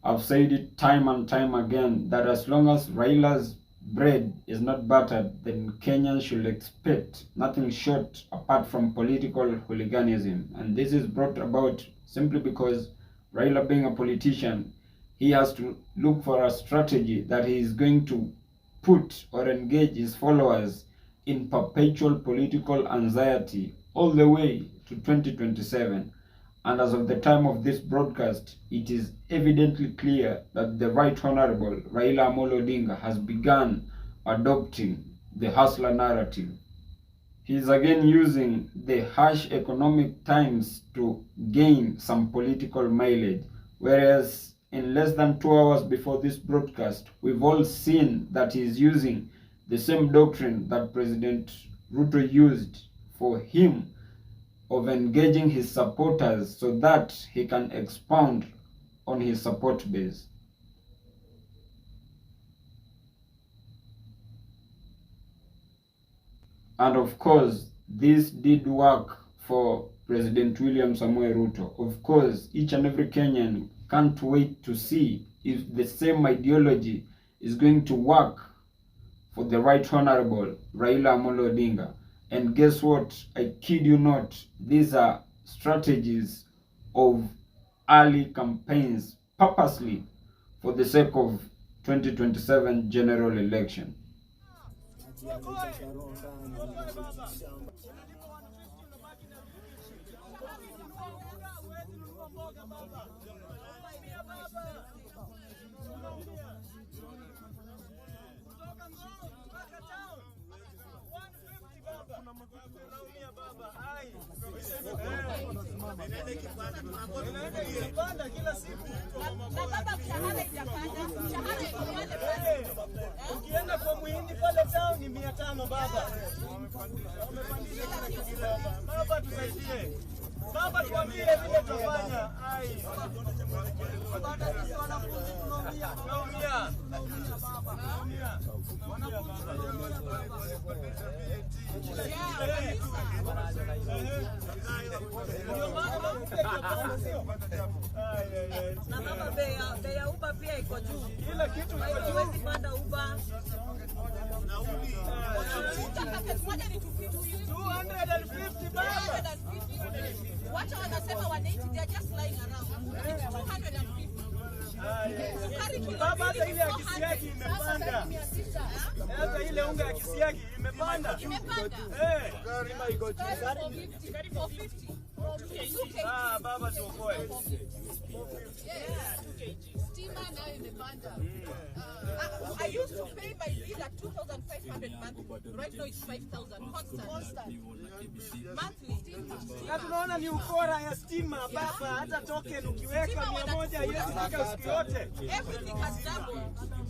I've said it time and time again that as long as Raila's bread is not buttered, then Kenyans should expect nothing short apart from political hooliganism. And this is brought about simply because Raila, being a politician, he has to look for a strategy that he is going to put or engage his followers in perpetual political anxiety all the way to 2027. And as of the time of this broadcast, it is evidently clear that the Right Honorable Raila Amolo Odinga has begun adopting the hustler narrative. He is again using the harsh economic times to gain some political mileage, whereas in less than 2 hours before this broadcast, we've all seen that he is using the same doctrine that President Ruto used for him of engaging his supporters so that he can expound on his support base. And of course, this did work for President William Samoei Ruto. Of course, each and every Kenyan can't wait to see if the same ideology is going to work for the Right Honorable Raila Amolo Odinga. And guess what? I kid you not, these are strategies of early campaigns purposely for the sake of 2027 general election. Ukienda kwa muhindi pale town ni 500 baba. Baba tusaidie. Baba tuambie vile tufanya. Ai. Na baba bei ya Uber pia iko juu. Kila kitu iko juu. Huwezi panda Uber. Nauli. Moja ni 250 baba. Watu wanasema 180, they are just lying around. It's 250. Baba hata ile ya kisiagi imepanda. Hata ile unga ya kisiagi imepanda. Eh, rima iko juu. 450. Baba tuokoe. Stima nayo imepanda. I used to pay my bill at 2,500 monthly. Right now it's 5,000 constant. Monthly. Na tunaona ni ukora ya stima baba, hata token ukiweka 100 haiwezi fika siku yote. Everything has doubled.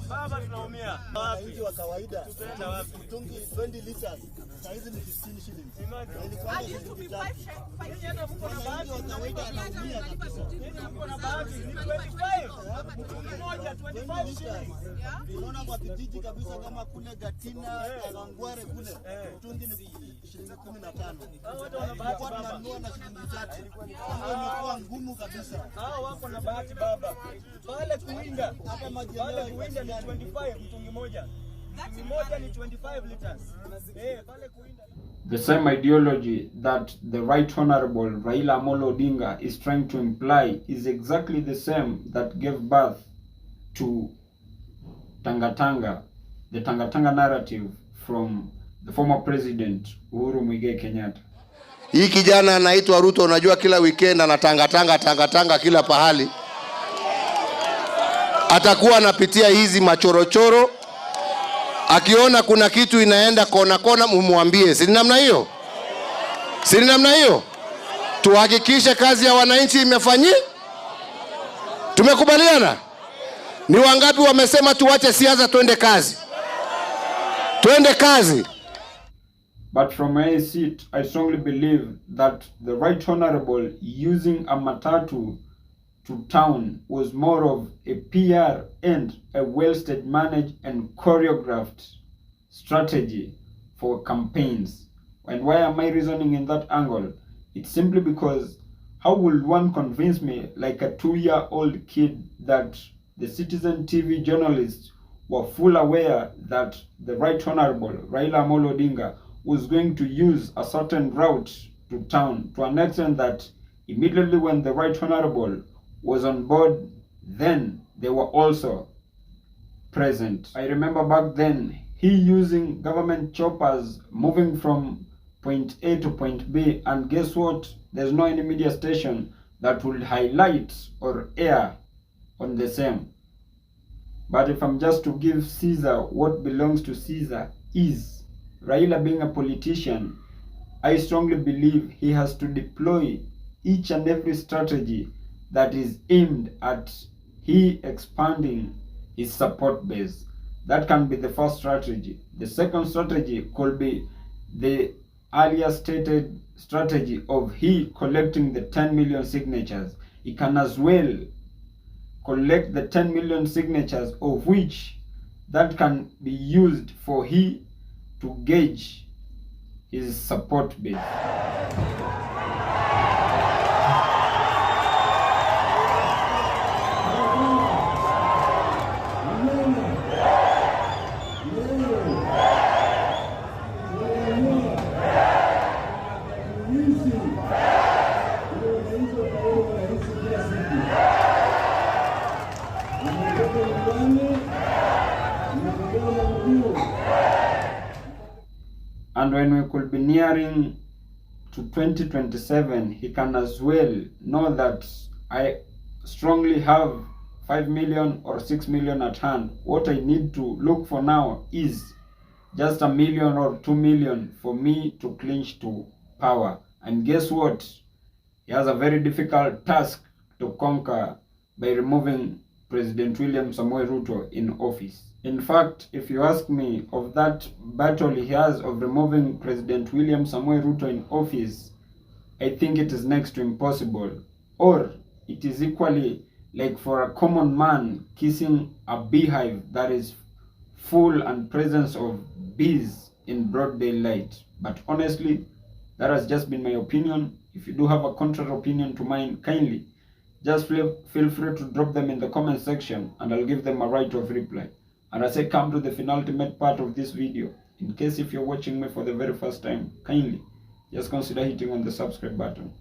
Baba tunaumia. Wananchi wa kawaida Tutaenda wapi? mtungi 20 liters saizi ni 15 shillings. I used to be 5 Nyinyi mko na bahati. Wananchi wa kawaida anaumia kabisa. Mko na bahati ni 25. Mtungi moja 25 shillings. Unaona kwa kijiji kabisa kama kule Gatina, Kangware kule mtungi ni shilingi 15. Watu wana bahati Kwa baba. tunanunua na shilingi 3. Hiyo imekuwa ngumu kabisa. Hao wako na bahati baba. Pale kuinda, hata maji pale kuinda ni 25 mtungi moja. Mtungi moja ni 25 liters. Pale kuinda. The same ideology that the Right Honorable Raila Amolo Odinga is trying to imply is exactly the same that gave birth to Tangatanga, the Tangatanga narrative from the former president Uhuru Muigai Kenyatta. Hii kijana anaitwa Ruto, unajua kila weekend anatangatanga kila pahali. Atakuwa anapitia hizi machorochoro. Akiona kuna kitu inaenda kona mumwambie. Si namna hiyo? Si namna hiyo? Tuhakikishe kazi ya wananchi imefanyika. Tumekubaliana? Ni wangapi wamesema tuache siasa twende kazi? Twende kazi. But from my seat, I strongly believe that the Right Honorable using a matatu to town was more of a PR and a well-staged, managed and choreographed strategy for campaigns. And why am I reasoning in that angle? It's simply because how will one convince me, like a 2-year-old kid, that the Citizen TV journalists were full aware that the Right Honorable Raila Amolo Odinga was going to use a certain route to town, to an extent that immediately when the Right Honorable was on board, then they were also present. I remember back then, he using government choppers moving from point A to point B, and guess what? There's no any media station that will highlight or air on the same. But if I'm just to give Caesar what belongs to Caesar, is Raila being a politician, I strongly believe he has to deploy each and every strategy that is aimed at he expanding his support base. That can be the first strategy. The second strategy could be the earlier stated strategy of he collecting the 10 million signatures. He can as well collect the 10 million signatures, of which that can be used for he to gauge his support base. And when we could be nearing to 2027, he can as well know that I strongly have 5 million or 6 million at hand. What I need to look for now is just 1 million or 2 million for me to clinch to power. And guess what? He has a very difficult task to conquer by removing President William Samoei Ruto in office. In fact, if you ask me, of that battle he has of removing President William Samoei Ruto in office, I think it is next to impossible. Or it is equally like for a common man kissing a beehive that is full and presence of bees in broad daylight. But honestly, that has just been my opinion. If you do have a contrary opinion to mine, kindly just feel free to drop them in the comment section and I'll give them a right of reply. And as I come to the penultimate part of this video, in case if you're watching me for the very first time, kindly just consider hitting on the subscribe button.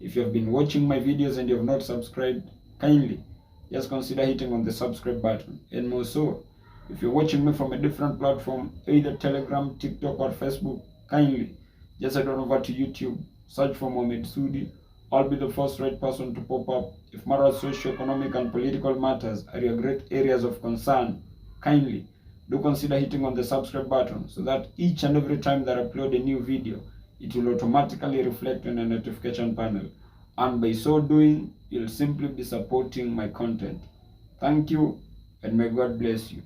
If you have been watching my videos and you have not subscribed, kindly just consider hitting on the subscribe button. And more so, if you're watching me from a different platform, either Telegram, TikTok or Facebook, kindly just head on over to YouTube, search for Mohamed Sudi. I'll be the first right person to pop up. If matters socio-economic and political matters are your great areas of concern, kindly do consider hitting on the subscribe button so that each and every time that I upload a new video, it will automatically reflect on a notification panel. And by so doing, you'll simply be supporting my content. Thank you, and may God bless you.